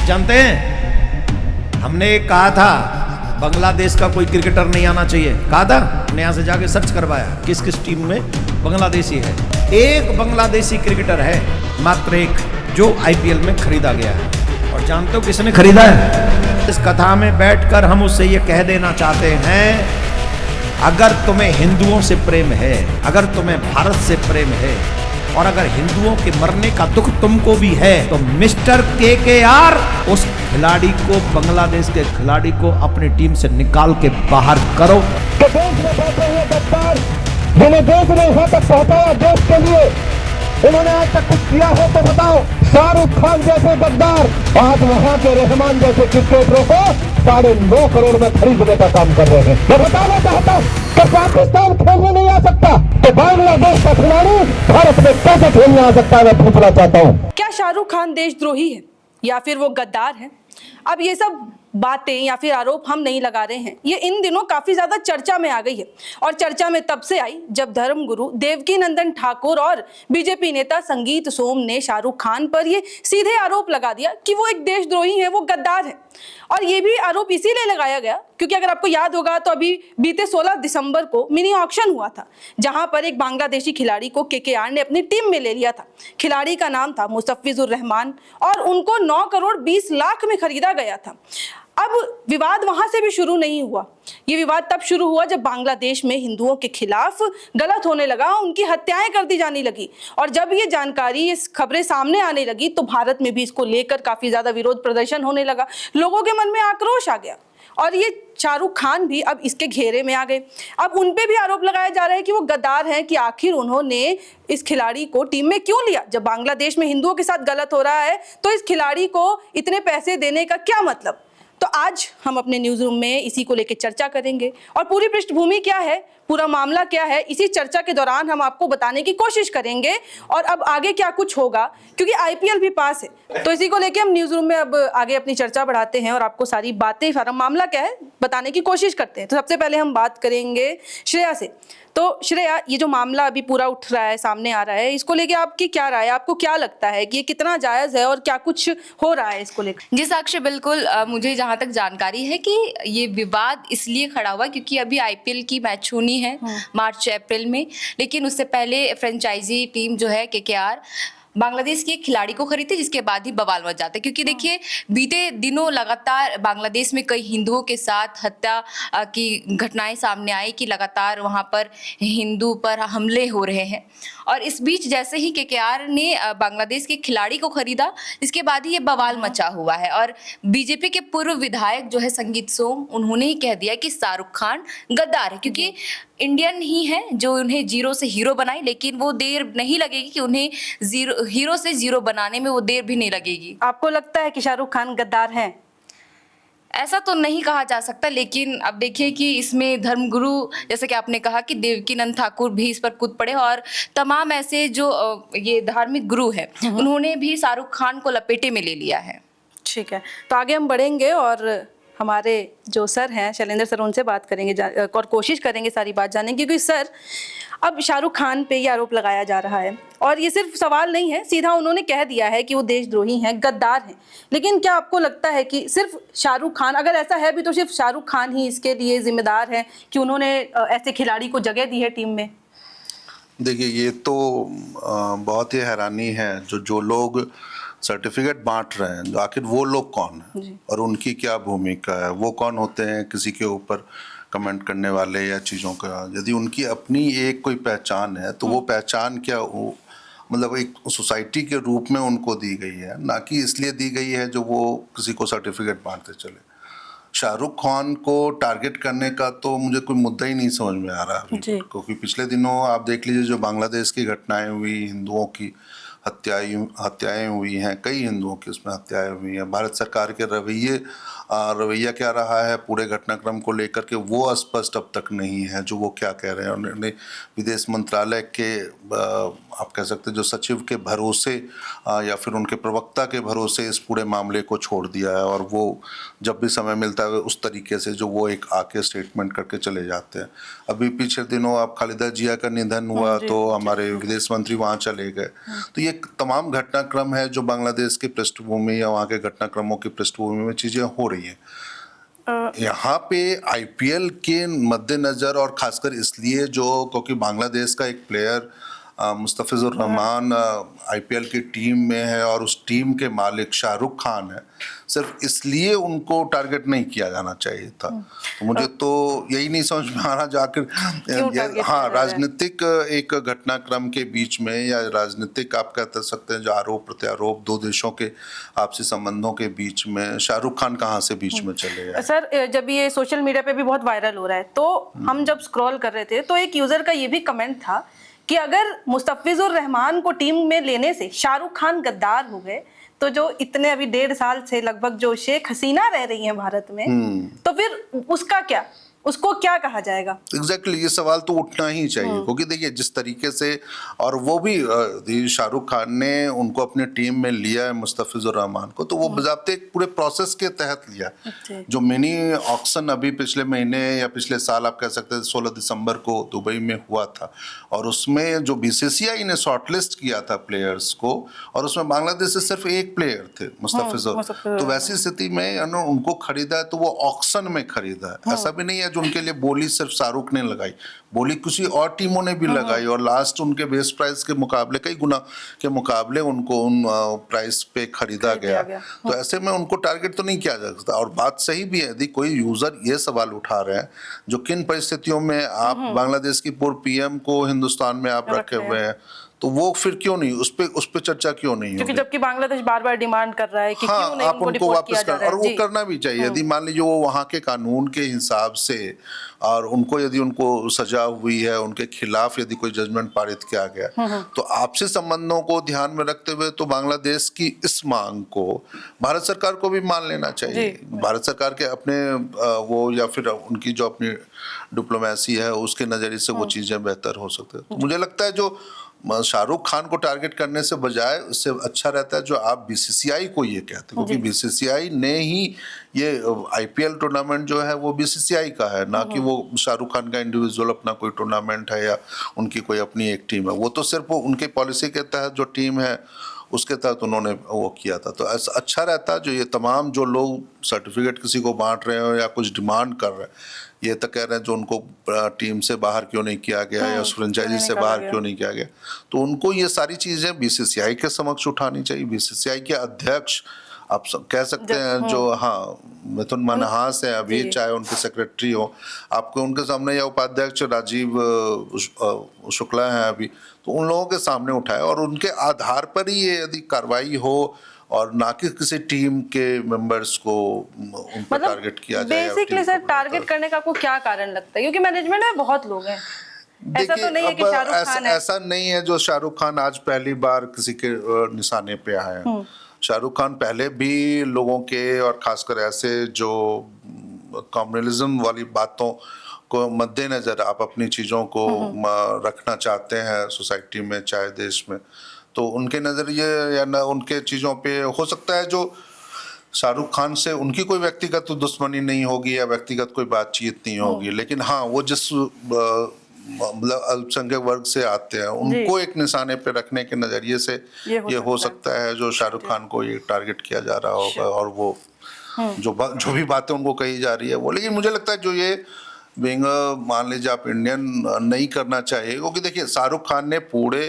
जानते हैं, हमने कहा था बांग्लादेश का कोई क्रिकेटर नहीं आना चाहिए, कहा था हमने, यहाँ से जाके सर्च करवाया किस किस टीम में बांग्लादेशी है। एक बांग्लादेशी क्रिकेटर है, मात्र एक, जो आईपीएल में खरीदा गया है। और जानते हो किसने खरीदा है? इस कथा में बैठकर हम उससे ये कह देना चाहते हैं, अगर तुम्हें हिंदुओं से प्रेम है, अगर तुम्हें भारत से प्रेम है, और अगर हिंदुओं के मरने का दुख तुमको भी है, तो मिस्टर केकेआर उस खिलाड़ी को, बांग्लादेश के खिलाड़ी को अपनी टीम से निकाल के बाहर करो। तो देश में बैठे हुए गद्दार जिन्हें देश ने यहाँ तक पहुंचाया, देश के लिए उन्होंने आज तक कुछ किया हो तो बताओ। शाहरुख खान जैसे गद्दार आज वहाँ के रहमान जैसे क्रिकेटरों को 9.5 करोड़ में खरीदने का काम कर रहे हैं। मैं बताना चाहता हूँ कि पाकिस्तान खेलने नहीं आ सकता तो बांग्लादेश का खिलाड़ी भारत में कैसे खेलने आ सकता है, मैं पूछना चाहता हूँ। क्या शाहरुख खान देशद्रोही है या फिर वो गद्दार है? अब ये सब बातें या फिर आरोप हम नहीं लगा रहे हैं, ये इन दिनों काफी ज्यादा चर्चा में आ गई है। और चर्चा में तब से आई जब धर्मगुरु देवकीनंदन ठाकुर और बीजेपी नेता संगीत सोम ने शाहरुख खान पर ये सीधे आरोप लगा दिया कि वो एक देशद्रोही है, वो गद्दार है। और ये भी आरोप इसीलिए लगाया गया क्योंकि अगर आपको याद होगा तो अभी बीते 16 दिसंबर को मिनी ऑक्शन हुआ था, जहां पर एक बांग्लादेशी खिलाड़ी को केकेआर ने अपनी टीम में ले लिया था। खिलाड़ी का नाम था मुस्तफिजुर रहमान और उनको 9 करोड़ 20 लाख में खरीदा गया था। अब विवाद वहां से भी शुरू नहीं हुआ, ये विवाद तब शुरू हुआ जब बांग्लादेश में हिंदुओं के खिलाफ गलत होने लगा, उनकी हत्याएं कर दी जाने लगी। और जब ये जानकारी, इस खबरें सामने आने लगी तो भारत में भी इसको लेकर काफी ज्यादा विरोध प्रदर्शन होने लगा, लोगों के मन में आक्रोश आ गया और ये शाहरुख खान भी अब इसके घेरे में आ गए। अब उन पे भी आरोप लगाया जा रहा है कि वो गद्दार हैं, कि आखिर उन्होंने इस खिलाड़ी को टीम में क्यों लिया। जब बांग्लादेश में हिंदुओं के साथ गलत हो रहा है तो इस खिलाड़ी को इतने पैसे देने का क्या मतलब। तो आज हम अपने न्यूज रूम में इसी को लेकर चर्चा करेंगे और पूरी पृष्ठभूमि क्या है, पूरा मामला क्या है, इसी चर्चा के दौरान हम आपको बताने की कोशिश करेंगे। और अब आगे क्या कुछ होगा, क्योंकि आईपीएल भी पास है, तो इसी को लेकर हम न्यूज रूम में अब आगे अपनी चर्चा बढ़ाते हैं और आपको सारी बातें, सारा मामला क्या है बताने की कोशिश करते हैं। तो सबसे पहले हम बात करेंगे श्रेया से। तो श्रेया, ये जो मामला अभी पूरा उठ रहा है, सामने आ रहा है, इसको लेके आपकी क्या राय है? आपको क्या लगता है कि ये कितना जायज है और क्या कुछ हो रहा है इसको लेकर? जी साक्षी, बिल्कुल मुझे जहाँ तक जानकारी है कि ये विवाद इसलिए खड़ा हुआ क्योंकि अभी आईपीएल की मैच होनी है मार्च अप्रैल में, लेकिन उससे पहले फ्रेंचाइजी टीम जो है केकेआर बांग्लादेश के एक खिलाड़ी को खरीदते, जिसके बाद ही बवाल मच जाता है। क्योंकि देखिए, बीते दिनों लगातार बांग्लादेश में कई हिंदुओं के साथ हत्या की घटनाएं सामने आई कि लगातार वहां पर हिंदू पर हमले हो रहे हैं। और इस बीच जैसे ही केकेआर ने बांग्लादेश के खिलाड़ी को खरीदा, इसके बाद ही ये बवाल मचा हुआ है। और बीजेपी के पूर्व विधायक जो है संगीत सोम, उन्होंने ही कह दिया कि शाहरुख खान गद्दार है, क्योंकि इंडियन ही है जो उन्हें जीरो से हीरो बनाई, लेकिन वो देर नहीं लगेगी कि उन्हें हीरो से जीरो बनाने में वो देर भी नहीं लगेगी। आपको लगता है कि शाहरुख खान गद्दार हैं? ऐसा तो नहीं कहा जा सकता, लेकिन अब देखिए कि इसमें धर्मगुरु, जैसे कि आपने कहा कि देवकीनंद ठाकुर भी इस पर कूद पड़े और तमाम ऐसे जो ये धार्मिक गुरु है, उन्होंने भी शाहरुख खान को लपेटे में ले लिया है। ठीक है, तो आगे हम बढ़ेंगे और हमारे जो सर हैं शैलेंद्र सर, उनसे बात करेंगे और कोशिश करेंगे सारी बात जानने की। क्योंकि सर, अब शाहरुख खान पे ये आरोप लगाया जा रहा है और ये सिर्फ सवाल नहीं है, सीधा उन्होंने कह दिया है कि वो देशद्रोही हैं, गद्दार हैं। लेकिन क्या आपको लगता है कि सिर्फ शाहरुख खान, अगर ऐसा है भी तो सिर्फ शाहरुख खान ही इसके लिए जिम्मेदार है कि उन्होंने ऐसे खिलाड़ी को जगह दी है टीम में? देखिए, ये तो बहुत ही हैरानी है जो लोग सर्टिफिकेट बांट रहे हैं, आखिर वो लोग कौन हैं और उनकी क्या भूमिका है, वो कौन होते हैं किसी के ऊपर कमेंट करने वाले या चीज़ों का। यदि उनकी अपनी एक कोई पहचान है तो वो पहचान क्या मतलब एक सोसाइटी के रूप में उनको दी गई है, ना कि इसलिए दी गई है जो वो किसी को सर्टिफिकेट बांटते चले। शाहरुख खान को टारगेट करने का तो मुझे कोई मुद्दा ही नहीं समझ में आ रहा अभी, क्योंकि पिछले दिनों आप देख लीजिए जो बांग्लादेश की घटनाएं हुई, हिंदुओं की हत्याएं हुई हैं, कई हिंदुओं की उसमें हत्याएं हुई हैं। भारत सरकार के रवैये रवैया क्या रहा है पूरे घटनाक्रम को लेकर के, वो अस्पष्ट अब तक नहीं है जो वो क्या कह रहे हैं। उन्होंने विदेश मंत्रालय के आप कह सकते हैं जो सचिव के भरोसे या फिर उनके प्रवक्ता के भरोसे इस पूरे मामले को छोड़ दिया है, और वो जब भी समय मिलता है उस तरीके से जो वो एक आके स्टेटमेंट करके चले जाते हैं। अभी पिछले दिनों आप खालिदा जिया का निधन हुआ तो हमारे विदेश मंत्री वहाँ चले गए। तो ये तमाम घटनाक्रम है जो बांग्लादेश की पृष्ठभूमि या वहाँ के घटनाक्रमों की पृष्ठभूमि में चीज़ें हो रही हैं। यहाँ पे आईपीएल के मद्देनज़र, और ख़ासकर इसलिए जो क्योंकि बांग्लादेश का एक प्लेयर मुस्तफिजुर रहमान आईपीएल की टीम में है और उस टीम के मालिक शाहरुख खान है, सिर्फ इसलिए उनको टारगेट नहीं किया जाना चाहिए था। तो मुझे तो यही नहीं समझ में आ रहा जाकर हाँ राजनीतिक एक घटनाक्रम के बीच में या राजनीतिक आप कह सकते हैं जो आरोप प्रत्यारोप दो देशों के आपसी संबंधों के बीच में शाहरुख खान कहाँ से बीच में चले आए। सर जब ये सोशल मीडिया पे भी बहुत वायरल हो रहा है तो हम जब स्क्रॉल कर रहे थे तो एक यूजर का ये भी कमेंट था कि अगर मुस्तफिजुर रहमान को टीम में लेने से शाहरुख खान गद्दार हो गए तो जो इतने अभी 1.5 साल से लगभग जो शेख हसीना रह रही हैं भारत में तो फिर उसका क्या, उसको क्या कहा जाएगा? एग्जैक्टली ये सवाल तो उठना ही चाहिए क्योंकि देखिए जिस तरीके से, और वो भी शाहरुख खान ने उनको अपने टीम में लिया है मुस्तफिजुर रहमान को, तो वो बजाते एक पूरे प्रोसेस के तहत लिया। जो मिनी ऑक्शन अभी पिछले महीने या पिछले साल आप कह सकते हैं 16 दिसंबर को दुबई में हुआ था, और उसमें जो बीसीसीआई ने शॉर्टलिस्ट किया था प्लेयर्स को, और उसमें बांग्लादेश से सिर्फ एक प्लेयर थे मुस्तफिजुर। तो वैसी स्थिति में उनको खरीदा है तो वो ऑक्शन में खरीदा है, ऐसा भी नहीं है उनके लिए बोली सिर्फ शाहरुख ने लगाई, बोली किसी और टीमों ने भी लगाई, और लास्ट उनके बेस प्राइस के मुकाबले कई गुना के मुकाबले उनको उन प्राइस पे खरीदा गया। तो ऐसे में उनको टारगेट तो नहीं किया जा सकता। और बात सही भी है, यदि कोई यूजर ये सवाल उठा रहे हैं जो किन परिस्थितियों में आप बांग्लादेश की पूर्व पीएम को हिंदुस्तान में आप रखे हुए हैं, तो वो फिर क्यों नहीं उस पे चर्चा क्यों नहीं क्योंकि जबकि बांग्लादेश बार-बार डिमांड कर रहा है कि हाँ, क्यों नहीं आप उनको वापस कर, और वो करना भी चाहिए। यदि मान लीजिए वो वहाँ के कानून के हिसाब से और उनको यदि उनको सजा हुई है, उनके खिलाफ यदि कोई जजमेंट पारित किया गया, तो आपसी संबंधों को ध्यान में रखते हुए तो बांग्लादेश की इस मांग को भारत सरकार को भी मान लेना चाहिए। भारत सरकार के अपने वो या फिर उनकी जो अपनी डिप्लोमेसी है उसके नजरिए से वो चीजें बेहतर हो सकती है। तो मुझे लगता है जो शाहरुख खान को टारगेट करने से बजाय उससे अच्छा रहता है जो आप बीसीसीआई को ये कहते हैं, क्योंकि बीसीसीआई ने ही ये आईपीएल टूर्नामेंट जो है वो बीसीसीआई का है, ना कि वो शाहरुख खान का इंडिविजुअल अपना कोई टूर्नामेंट है या उनकी कोई अपनी एक टीम है। वो तो सिर्फ उनके पॉलिसी के तहत जो टीम है उसके तहत उन्होंने वो किया था। तो ऐसा अच्छा रहता जो ये तमाम जो लोग सर्टिफिकेट किसी को बांट रहे हो या कुछ डिमांड कर रहे हैं, ये तो कह रहे हैं जो उनको टीम से बाहर क्यों नहीं किया गया या फ्रेंचाइजी से बाहर क्यों नहीं किया गया, तो उनको ये सारी चीज़ें बीसीसीआई के समक्ष उठानी चाहिए। बीसीसीआई के अध्यक्ष आप कह सकते हैं जो मिथुन मनहास है अभी, चाहे उनके सेक्रेटरी हो, आपको उनके सामने या उपाध्यक्ष राजीव शुक्ला हैं अभी, तो उन लोगों के सामने उठाए और उनके आधार पर ही ये यदि कार्रवाई हो और ना कि किसी टीम के मेंबर्स को उन पर टारगेट किया जाए। बेसिकली सर टारगेट करने का आपको क्या कारण लगता है? क्योंकि मैनेजमेंट में बहुत लोग हैं, ऐसा तो नहीं है कि शाहरुख खान है। ऐसा नहीं है जो शाहरुख खान आज पहली बार किसी के निशाने पे आए हैं। शाहरुख खान पहले भी लोगों के और खासकर ऐसे जो कम्युनलिज्म वाली बातों को मद्देनजर आप अपनी चीज़ों को रखना चाहते हैं सोसाइटी में चाहे देश में, तो उनके नज़रिए या न उनके चीज़ों पे हो सकता है जो शाहरुख खान से उनकी कोई व्यक्तिगत दुश्मनी नहीं होगी या व्यक्तिगत कोई बातचीत नहीं होगी, लेकिन हाँ वो जिस मतलब अल्पसंख्यक वर्ग से आते हैं उनको एक निशाने पे रखने के नज़रिए से ये हो सकता है जो शाहरुख खान को ये टारगेट किया जा रहा होगा और वो जो भी बातें उनको कही जा रही है वो। लेकिन मुझे लगता है जो ये बिंग मान लीजिए आप इंडियन नहीं करना चाहिए, क्योंकि देखिए शाहरुख खान ने पूरे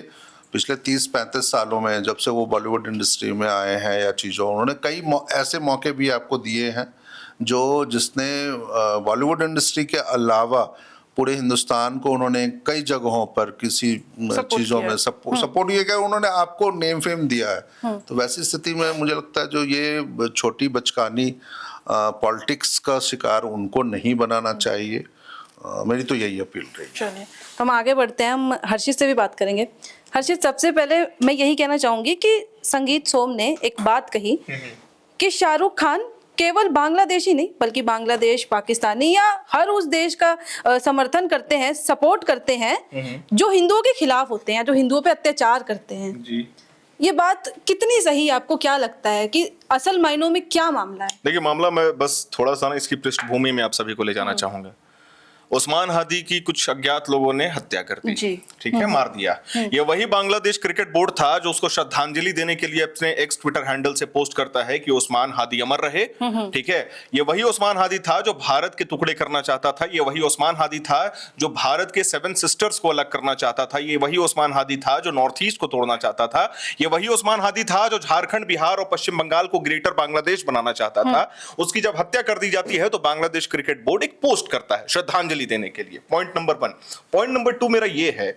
पिछले 30-35 सालों में जब से वो बॉलीवुड इंडस्ट्री में आए हैं या चीज़ों, उन्होंने कई ऐसे मौके भी आपको दिए हैं जो जिसने बॉलीवुड इंडस्ट्री के अलावा पूरे हिंदुस्तान को उन्होंने कई जगहों पर किसी चीज़ों में सपोर्ट किया, उन्होंने आपको नेम फेम दिया है। तो वैसी स्थिति में मुझे लगता है जो ये छोटी बचकानी पॉलिटिक्स का शिकार उनको नहीं बनाना चाहिए। मेरी तो यही अपील रही। चलिए तो हम आगे बढ़ते हैं, हम हर्षित से भी बात करेंगे। हर्षित, सबसे पहले मैं यही कहना चाहूंगी कि संगीत सोम ने एक बात कही कि शाहरुख खान केवल बांग्लादेशी नहीं बल्कि बांग्लादेश, पाकिस्तानी या हर उस देश का समर्थन करते हैं, सपोर्ट करते हैं जो हिंदुओं के खिलाफ होते हैं, जो हिंदुओं पे अत्याचार करते हैं जी। ये बात कितनी सही है? आपको क्या लगता है कि असल मायनों में क्या मामला है? देखिए, मामला मैं बस थोड़ा सा ना इसकी पृष्ठभूमि में आप सभी को ले जाना चाहूंगा। उस्मान हादी की कुछ अज्ञात लोगों ने हत्या कर दी, ठीक है, मार दिया। ये वही बांग्लादेश क्रिकेट बोर्ड था जो उसको श्रद्धांजलि देने के लिए अपने एक्स ट्विटर हैंडल से पोस्ट करता है कि उस्मान हादी अमर रहे, ठीक है। ये वही उस्मान हादी था जो भारत के टुकड़े करना चाहता था। ये वही उस्मान हादी था जो भारत के 7 सिस्टर्स को अलग करना चाहता था। ये वही उस्मान हादी था जो नॉर्थ ईस्ट को तोड़ना चाहता था। ये वही उस्मान हादी था जो झारखंड, बिहार और पश्चिम बंगाल को ग्रेटर बांग्लादेश बनाना चाहता था। उसकी जब हत्या कर दी जाती है तो बांग्लादेश क्रिकेट बोर्ड एक पोस्ट करता है श्रद्धांजलि देने के लिए। Point number 1। पॉइंट नंबर 2 मेरा ये है,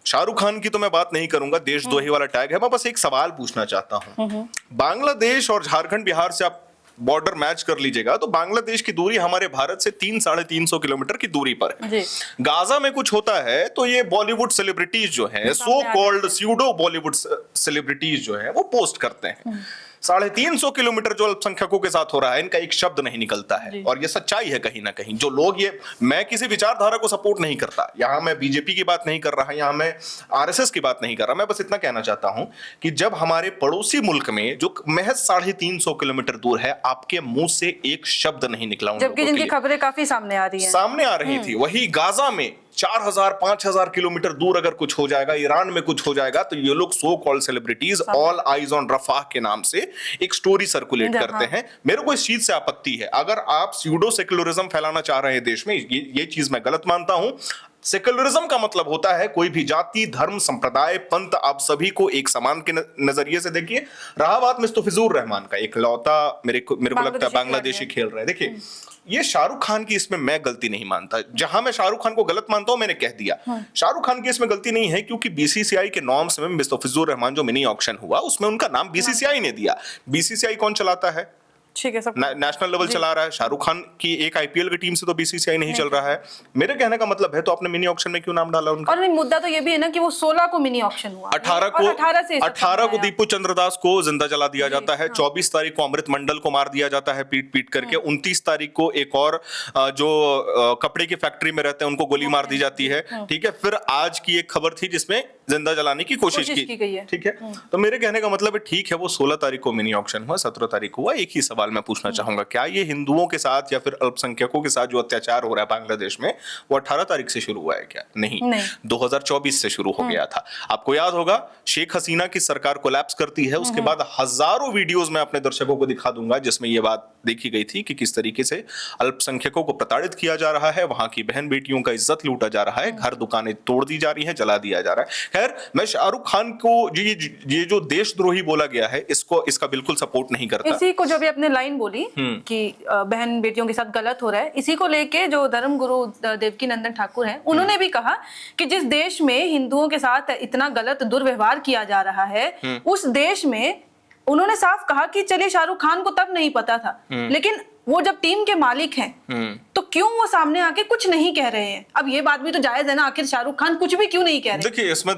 शाहरुख खान की तो मैं बात नहीं करूंगा, देशद्रोही वाला टैग है। मैं बस एक सवाल पूछना चाहता हूं। बांग्लादेश और झारखंड, बिहार से आप बॉर्डर मैच कर लीजिएगा तो बांग्लादेश की दूरी हमारे भारत से 300-350 किलोमीटर की दूरी पर है। गाजा में कुछ होता है तो ये बॉलीवुड सेलिब्रिटीज जो हैं, so called pseudo Bollywood celebrities जो हैं, वो पोस्ट करते हैं। 350 किलोमीटर जो अल्पसंख्यकों के साथ हो रहा है, इनका एक शब्द नहीं निकलता है। और ये सच्चाई है कहीं ना कहीं। जो लोग ये, मैं किसी विचारधारा को सपोर्ट नहीं करता, यहां मैं बीजेपी की बात नहीं कर रहा, यहां मैं आरएसएस की बात नहीं कर रहा। मैं बस इतना कहना चाहता हूं कि जब हमारे पड़ोसी मुल्क में जो महज 350 किलोमीटर दूर है, आपके मुंह से एक शब्द नहीं निकला, जबकि जिनकी खबरें काफी सामने आ रही थी। वही गाजा में 4000-5000 किलोमीटर दूर अगर कुछ हो जाएगा, ईरान में कुछ हो जाएगा, तो ये लोग so called celebrities all eyes on Rafah के नाम से एक स्टोरी सर्कुलेट करते हैं। मेरे को इस चीज से आपत्ति है। अगर आप स्यूडो सेक्युलरिज्म फैलाना चाह रहे हैं देश में, ये चीज मैं गलत मानता हूं। सेक्युलरिज्म का मतलब होता है कोई भी जाति, धर्म, संप्रदाय, पंथ, आप सभी को एक समान के नजरिए से देखिए। रहा बात मुस्तफिजुर रहमान का, एक लौता मेरे को लगता है बांग्लादेशी खेल रहा है। देखिए, ये शाहरुख खान की इसमें मैं गलती नहीं मानता। जहां मैं शाहरुख खान को गलत मानता हूं मैंने कह दिया। शाहरुख खान की इसमें गलती नहीं है क्योंकि बीसीसीआई के नॉर्म्स में मुस्तफिजुर रहमान जो मिनी ऑक्शन हुआ उसमें उनका नाम बीसीसीआई ने दिया। बीसीसीआई कौन चलाता है? ठीक है, सब नेशनल लेवल चला रहा है। शाहरुख खान की एक आईपीएल की टीम से तो बीसीसीआई नहीं चल रहा है। मेरे कहने का मतलब है, तो आपने मिनी ऑक्शन में क्यों नाम डाला उनका? और मुद्दा तो ये भी है ना कि वो 16 को मिनी ऑक्शन हुआ, 18 को दीपू चंद्रदास को जिंदा जला दिया जाता है। 24 तारीख को अमृत मंडल को मार दिया जाता है पीट करके। 29 तारीख को एक और जो कपड़े की फैक्ट्री में रहते हैं उनको गोली मार दी जाती है, ठीक है। फिर आज की एक खबर थी जिसमें जिंदा जलाने की कोशिश की गई है, ठीक है। तो मेरे कहने का मतलब है, ठीक है, वो 16 तारीख को मिनी ऑक्शन हुआ, 17 तारीख को हुआ। एक ही सवाल मैं पूछना चाहूंगा, क्या ये हिंदुओं के साथ या फिर अल्पसंख्यकों के साथ जो अत्याचार हो रहा है बांग्लादेश में, वो 18 तारीख से शुरू हुआ है क्या? नहीं, 2024 से शुरू हो गया था। आपको याद होगा, शेख हसीना की सरकार कोलैप्स करती है, उसके बाद हजारों वीडियोस में अपने दर्शकों को दिखा दूंगा जिसमें यह बात देखी गई थी कि किस तरीके से अल्पसंख्यकों को प्रताड़ित किया जा रहा है, वहां की बहन बेटियों का इज्जत लूटा जा रहा है, घर दुकानें तोड़ दी जा रही हैं, जला दिया जा रहा है। खैर, मैं शाहरुख खान को ये जो देशद्रोही बोला गया है, इसका बिल्कुल सपोर्ट नहीं करता। इसी को जो भी अपने लाइन बोली कि बहन बेटियों के साथ गलत हो रहा है, इसी को लेके जो धर्मगुरु देवकीनंदन ठाकुर हैं, उन्होंने भी कहा कि जिस देश में हिंदुओं के साथ इतना गलत दुर्व्यवहार किया जा रहा है, उस देश में उन्होंने साफ कहा कि चलिए शाहरुख खान को तब नहीं पता था, लेकिन वो जब टीम के मालिक हैं तो क्यों वो सामने आके कुछ नहीं कह रहे हैं? अब ये बात भी तो जायज है ना, आखिर शाहरुख खान कुछ भी क्यों नहीं कह रहे? देखिए, इसमें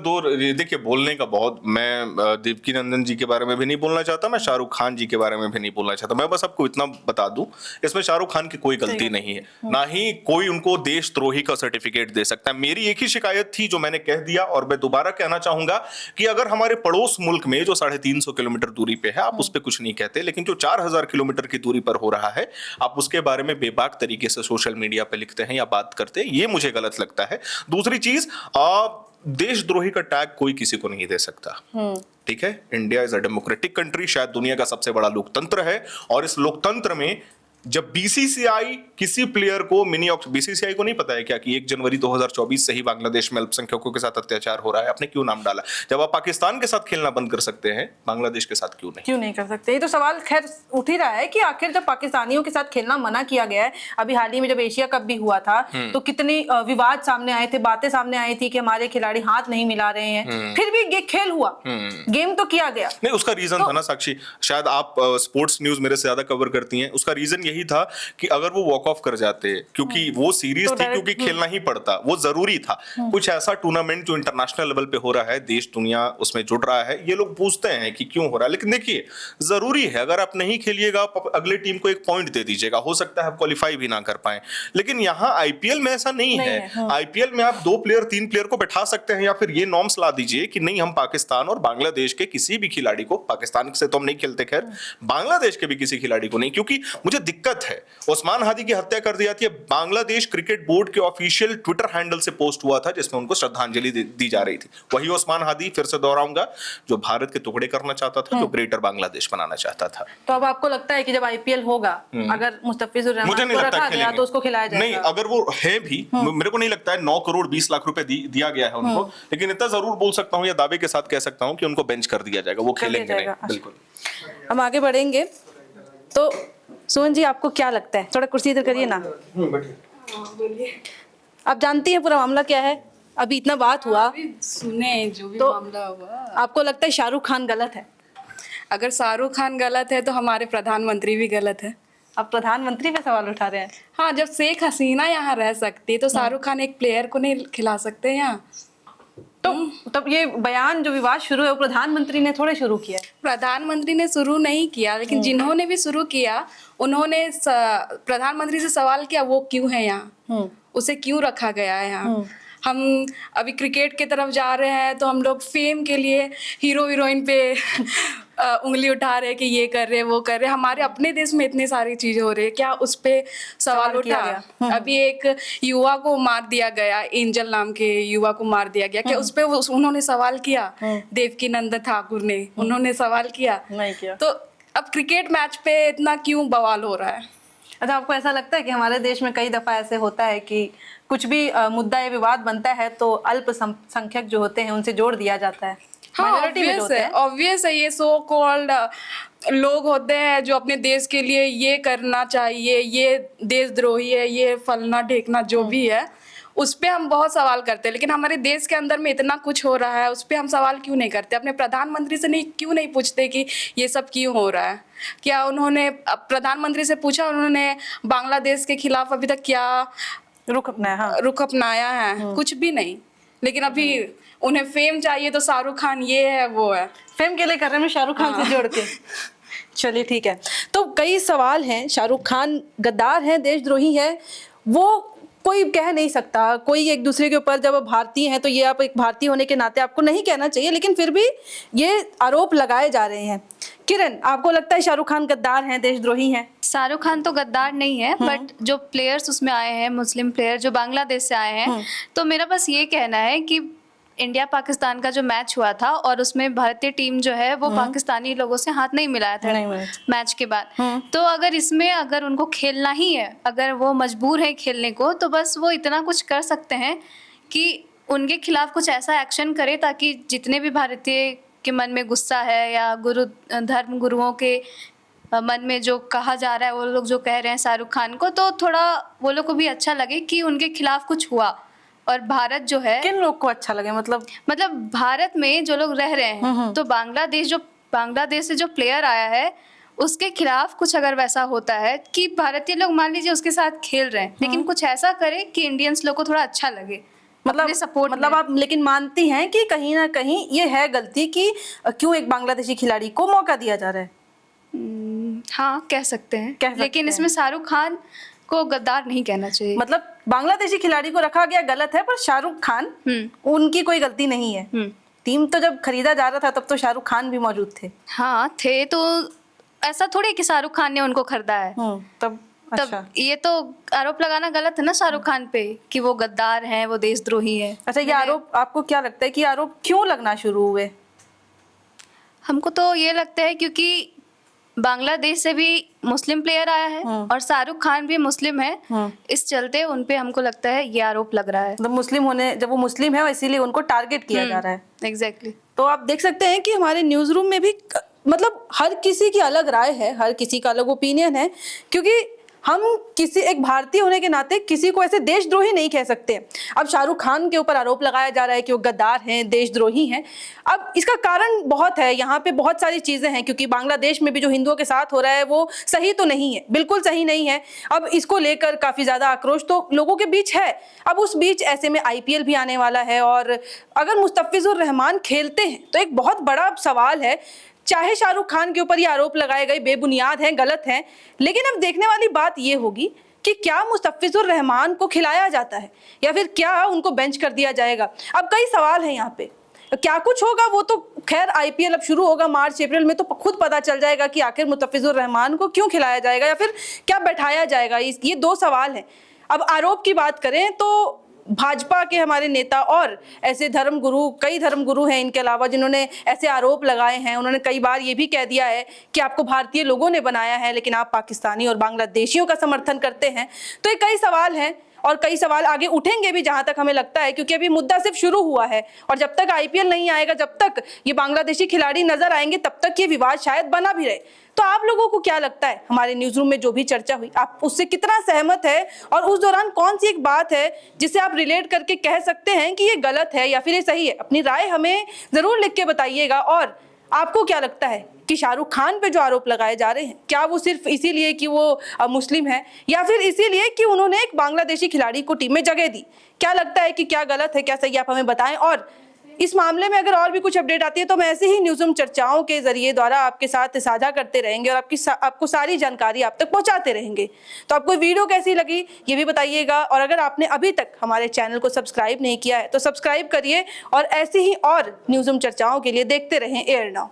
देखिए बोलने का बहुत, मैं देवकीनंदन जी के बारे में भी नहीं बोलना चाहता, मैं शाहरुख खान जी के बारे में भी नहीं बोलना चाहता। मैं बस आपको इतना बता दूं, इसमें शाहरुख खान की कोई गलती नहीं है, ना ही कोई उनको देशद्रोही का सर्टिफिकेट दे सकता है। मेरी एक ही शिकायत थी जो मैंने कह दिया, और मैं दोबारा कहना चाहूंगा कि अगर हमारे पड़ोस मुल्क में जो 350 किलोमीटर दूरी पे है, आप उस पर कुछ नहीं कहते, लेकिन जो 4000 किलोमीटर की दूरी पर हो रहा है, आप उसके बारे में बेबाक तरीके से सोशल मीडिया पे लिखते हैं या बात करते हैं, ये मुझे गलत लगता है। दूसरी चीज, देशद्रोही का टैग कोई किसी को नहीं दे सकता, ठीक है। India is a democratic country, शायद दुनिया का सबसे बड़ा लोकतंत्र है, और इस लोकतंत्र में जब बीसीसीआई किसी प्लेयर को मिनी ऑक्शन, बीसीसीआई को नहीं पता है क्या कि 1 जनवरी 2024 से ही बांग्लादेश में अल्पसंख्यकों के साथ अत्याचार हो रहा है? आपने क्यों नाम डाला? जब आप पाकिस्तान के साथ खेलना बंद कर सकते हैं, बांग्लादेश के साथ क्यों नहीं कर सकते? ये तो सवाल खैर उठ ही रहा है कि आखिर जब पाकिस्तानियों के साथ खेलना मना किया गया है, अभी हाल ही में जब एशिया कप भी हुआ था तो कितनी विवाद सामने आए थे, बातें सामने आई थी कि हमारे खिलाड़ी हाथ नहीं मिला रहे हैं, फिर भी खेल हुआ, गेम तो किया गया। नहीं, उसका रीजन था ना साक्षी, शायद आप स्पोर्ट्स न्यूज मेरे से ज्यादा कवर करती हैं, उसका रीजन यही था कि अगर वो वॉक ऑफ कर जाते, क्योंकि वो सीरीज तो थी, क्योंकि खेलना ही पड़ता, वो जरूरी था। कुछ ऐसा टूर्नामेंट जो इंटरनेशनल लेवल पे हो रहा है, देश दुनिया उसमें जुड़ रहा है, ये लोग पूछते हैं कि क्यों हो रहा है, लेकिन देखिए जरूरी है। अगर आप नहीं खेलिएगा, आप अगले टीम को एक पॉइंट दे दीजिएगा, हो सकता है आप क्वालिफाई भी ना कर पाए। लेकिन यहाँ आईपीएल में ऐसा नहीं है। आईपीएल में आप 2 प्लेयर 3 प्लेयर को बैठा सकते हैं, या फिर ये नॉर्म्स ला दीजिए कि नहीं, हम पाकिस्तान और बांग्लादेश के किसी भी खिलाड़ी को, पाकिस्तान से तो हम नहीं खेलते खैर, बांग्लादेश के भी किसी खिलाड़ी को नहीं, क्योंकि मुझे दिक्कत है। उस्मान हादी की हत्या कर दी जाती है, बांग्लादेश क्रिकेट बोर्ड के ऑफिशियल ट्विटर हैंडल से पोस्ट हुआ था जिसमें उनको श्रद्धांजलि दी जा रही थी। वही उस्मान हादी, फिर से दोहराऊंगा, जो भारत के टुकड़े करना चाहता था, जो ग्रेटर बांग्लादेश बनाना चाहता था। तो अब आपको लगता है कि जब आईपीएल होगा, अगर मुस्तफिजुर मुझे रहमान नहीं को लगता रखा गया खेलेंगे। तो उसको खिलाया जाएगा? नहीं, अगर वो है भी, मेरे को नहीं लगता है 9 करोड़ 20 लाख रुपए दिया गया है उनको, लेकिन इतना जरूर बोल सकता हूँ या दावे के साथ कह सकता हूँ कि उनको बेंच कर दिया जाएगा, वो खेलेंगे नहीं। बिल्कुल। हम आगे बढ़ेंगे। तो सुमन जी, आपको क्या लगता है? थोड़ा कुर्सी इधर करिए ना। आप जानती हैं पूरा मामला क्या है? अभी इतना बात हुआ, सुने जो भी तो मामला हुआ। आपको लगता है शाहरुख खान गलत है? अगर शाहरुख खान गलत है तो हमारे प्रधानमंत्री भी गलत है। आप प्रधानमंत्री पे सवाल उठा रहे हैं? हाँ, जब शेख हसीना यहाँ रह सकती है तो शाहरुख खान एक प्लेयर को नहीं खिला सकते यहाँ? तो तब ये बयान जो विवाद शुरू है वो प्रधानमंत्री ने थोड़े शुरू किया है। प्रधानमंत्री ने शुरू नहीं किया, लेकिन जिन्होंने भी शुरू किया उन्होंने प्रधानमंत्री से सवाल किया वो क्यों है यहाँ, उसे क्यों रखा गया है यहाँ। हम अभी क्रिकेट की तरफ जा रहे हैं तो हम लोग फेम के लिए हीरो हीरोइन पे उंगली उठा रहे हैं कि ये कर रहे वो कर रहे। हमारे अपने देश में इतनी सारी चीजें हो रही है, क्या उस पे सवाल किया उठा? गया। अभी एक युवा को मार दिया गया, एंजल नाम के युवा को मार दिया गया, क्या उस पे उन्होंने सवाल किया? देवकी नंदन ठाकुर ने, उन्होंने सवाल किया? नहीं किया। तो अब क्रिकेट मैच पे इतना क्यों बवाल हो रहा है? अच्छा, आपको ऐसा लगता है कि हमारे देश में कई दफा ऐसे होता है कि कुछ भी मुद्दा या विवाद बनता है तो अल्पसंख्यक जो होते हैं उनसे जोड़ दिया जाता है? हाँ, Minority में जो होते हैं। ऑब्वियस है। ये सो कॉल्ड लोग होते हैं जो अपने देश के लिए ये करना चाहिए, ये देशद्रोही है, ये फलना ढेकना जो भी है, उस पे हम बहुत सवाल करते हैं। लेकिन हमारे देश के अंदर में इतना कुछ हो रहा है, उस पे हम सवाल क्यों नहीं करते? अपने प्रधानमंत्री से क्यों नहीं पूछते कि ये सब क्यों हो रहा है? क्या उन्होंने प्रधानमंत्री से पूछा उन्होंने बांग्लादेश के खिलाफ अभी तक क्या रुख अपनाया? हाँ। रुख अपनाया है? कुछ भी नहीं। लेकिन अभी उन्हें फेम चाहिए तो शाहरुख खान ये है वो है। फेम के लिए कर रहे हैं शाहरुख खान से जोड़ के। चलिए ठीक है। तो कई सवाल हैं, शाहरुख खान गद्दार है, देशद्रोही है, वो कोई कह नहीं सकता। कोई एक दूसरे के ऊपर, जब भारतीय हैं तो ये आप एक भारतीय होने के नाते आपको नहीं कहना चाहिए, लेकिन फिर भी ये आरोप लगाए जा रहे हैं। किरण, आपको लगता है शाहरुख खान गद्दार हैं, देशद्रोही हैं? शाहरुख खान तो गद्दार नहीं है, बट जो प्लेयर्स उसमें आए हैं, मुस्लिम प्लेयर जो बांग्लादेश से आए हैं, तो मेरा बस ये कहना है कि इंडिया पाकिस्तान का जो मैच हुआ था और उसमें भारतीय टीम जो है वो पाकिस्तानी लोगों से हाथ नहीं मिलाया था मैच के बाद। तो अगर इसमें अगर उनको खेलना ही है, अगर वो मजबूर है खेलने को, तो बस वो इतना कुछ कर सकते हैं कि उनके खिलाफ कुछ ऐसा एक्शन करे ताकि जितने भी भारतीय के मन में गुस्सा है या धर्म गुरुओं के मन में जो कहा जा रहा है, वो लोग जो कह रहे हैं शाहरुख खान को, तो थोड़ा वो लोग को भी अच्छा लगे कि उनके खिलाफ कुछ हुआ। और भारत जो है, किन लोग को अच्छा लगे? मतलब भारत में जो लोग रह रहे हैं, तो बांग्लादेश से जो प्लेयर आया है उसके खिलाफ कुछ अगर वैसा होता है कि भारतीय लोग मान लीजिए उसके साथ खेल रहे हैं, लेकिन कुछ ऐसा करे कि इंडियंस लोग को थोड़ा अच्छा लगे, मतलब आप लेकिन मानती हैं कि कहीं ना कहीं ये है गलती कि क्यों एक बांग्लादेशी खिलाड़ी को मौका दिया जा रहा है? हाँ, कह सकते हैं, लेकिन इसमें शाहरुख खान को गद्दार नहीं कहना चाहिए। मतलब बांग्लादेशी खिलाड़ी को रखा गया गलत है, पर शाहरुख खान उनकी कोई गलती नहीं है। टीम तो जब खरीदा जा रहा था तब तो शाहरुख खान भी मौजूद थे। हाँ थे, तो ऐसा थोड़ी कि शाहरुख खान ने उनको खरीदा है। तब अच्छा, ये तो आरोप लगाना गलत है ना शाहरुख खान पे कि वो गद्दार हैं, वो देशद्रोही है। अच्छा, ये आरोप आपको क्या लगता है कि आरोप क्यों लगना शुरू हुए? हमको तो ये लगता है क्योंकि बांग्लादेश से भी मुस्लिम प्लेयर आया है और शाहरुख खान भी मुस्लिम है, इस चलते उनपे हमको लगता है ये आरोप लग रहा है। मतलब मुस्लिम होने, जब वो मुस्लिम है इसीलिए उनको टारगेट किया जा रहा है। एग्जैक्टली। तो आप देख सकते हैं कि हमारे न्यूज रूम में भी मतलब हर किसी की अलग राय है, हर किसी का अलग ओपिनियन है, क्योंकि हम किसी एक भारतीय होने के नाते किसी को ऐसे देशद्रोही नहीं कह सकते। अब शाहरुख खान के ऊपर आरोप लगाया जा रहा है कि वो गद्दार हैं, देशद्रोही हैं। अब इसका कारण बहुत है, यहाँ पे बहुत सारी चीज़ें हैं, क्योंकि बांग्लादेश में भी जो हिंदुओं के साथ हो रहा है वो सही तो नहीं है, बिल्कुल सही नहीं है। अब इसको लेकर काफ़ी ज़्यादा आक्रोश तो लोगों के बीच है। अब उस बीच ऐसे में IPL भी आने वाला है, और अगर मुस्तफिजुर रहमान खेलते हैं तो एक बहुत बड़ा सवाल है। चाहे शाहरुख खान के ऊपर ये आरोप लगाए गए बेबुनियाद हैं, गलत हैं, लेकिन अब देखने वाली बात ये होगी कि क्या मुस्तफिजुर रहमान को खिलाया जाता है या फिर क्या उनको बेंच कर दिया जाएगा। अब कई सवाल हैं यहाँ पे, क्या कुछ होगा वो तो खैर IPL अब शुरू होगा मार्च अप्रैल में, तो खुद पता चल जाएगा कि आखिर मुस्तफिजुर रहमान को क्यों खिलाया जाएगा या फिर क्या बैठाया जाएगा। ये दो सवाल हैं। अब आरोप की बात करें तो भाजपा के हमारे नेता और ऐसे धर्मगुरु, कई धर्मगुरु हैं इनके अलावा जिन्होंने ऐसे आरोप लगाए हैं। उन्होंने कई बार ये भी कह दिया है कि आपको भारतीय लोगों ने बनाया है, लेकिन आप पाकिस्तानी और बांग्लादेशियों का समर्थन करते हैं। तो ये कई सवाल हैं और कई सवाल आगे उठेंगे भी, जहां तक हमें लगता है, क्योंकि अभी मुद्दा सिर्फ शुरू हुआ है और जब तक IPL नहीं आएगा, जब तक ये बांग्लादेशी खिलाड़ी नजर आएंगे, तब तक ये विवाद शायद बना भी रहे। तो आप लोगों को क्या लगता है, हमारे न्यूज रूम में जो भी चर्चा हुई, आप उससे कितना सहमत है और उस दौरान कौन सी एक बात है जिसे आप रिलेट करके कह सकते हैं कि ये गलत है या फिर ये सही है? अपनी राय हमें जरूर लिख के बताइएगा। और आपको क्या लगता है कि शाहरुख खान पे जो आरोप लगाए जा रहे हैं, क्या वो सिर्फ इसीलिए कि वो मुस्लिम है या फिर इसीलिए कि उन्होंने एक बांग्लादेशी खिलाड़ी को टीम में जगह दी? क्या लगता है कि क्या गलत है, क्या सही, आप हमें बताएं। और इस मामले में अगर और भी कुछ अपडेट आती है तो हम ऐसे ही न्यूज़रूम चर्चाओं के जरिए द्वारा आपके साथ साझा करते रहेंगे और आपको सारी जानकारी आप तक पहुंचाते रहेंगे। तो आपको वीडियो कैसी लगी ये भी बताइएगा, और अगर आपने अभी तक हमारे चैनल को सब्सक्राइब नहीं किया है तो सब्सक्राइब करिए और ऐसे ही और न्यूज़रूम चर्चाओं के लिए देखते रहें एयर नाउ।